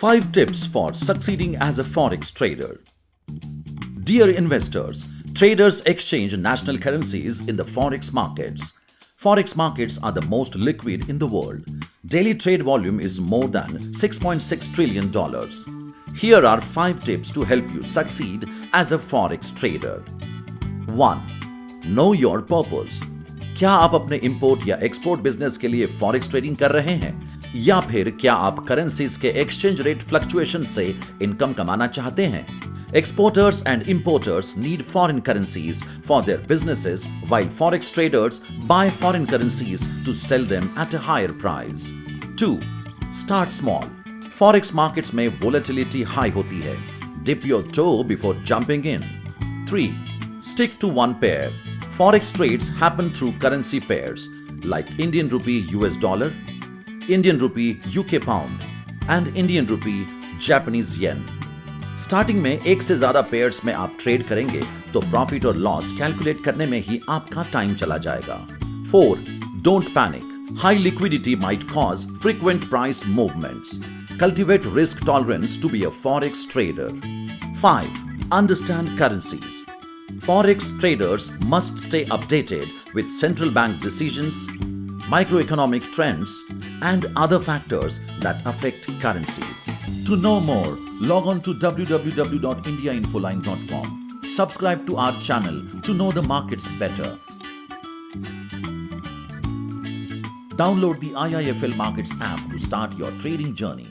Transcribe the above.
5 tips for succeeding as a forex trader. Dear investors, traders exchange national currencies in the forex markets. Forex markets are the most liquid in the world. Daily trade volume is more than $6.6 trillion. Here are 5 tips to help you succeed as a forex trader. 1. Know your purpose. क्या आप अपने import या export business के लिए forex trading कर रहे हैं या फिर क्या आप करेंसीज के एक्सचेंज रेट फ्लक्चुएशन से इनकम कमाना चाहते हैं? Exporters and importers need foreign currencies for their businesses, while forex traders buy foreign currencies to sell them at a higher price. 2. Start small. Forex markets में volatility high होती है. Dip your toe before jumping in. 3. Stick to one pair. Forex trades happen through currency pairs like Indian rupee US dollar, Indian rupee UK pound and Indian rupee Japanese yen. Starting में एक से ज्यादा pairs में आप trade करेंगे तो profit और loss calculate करने में ही आपका टाइम चला जाएगा. 4. Don't panic. High liquidity might cause frequent price movements. Cultivate risk tolerance to be a forex trader. 5. Understand currencies. Forex traders must stay updated with central bank decisions, macroeconomic trends, and other factors that affect currencies. To know more, log on to www.indiainfoline.com. Subscribe to our channel to know the markets better. Download the IIFL Markets app to start your trading journey.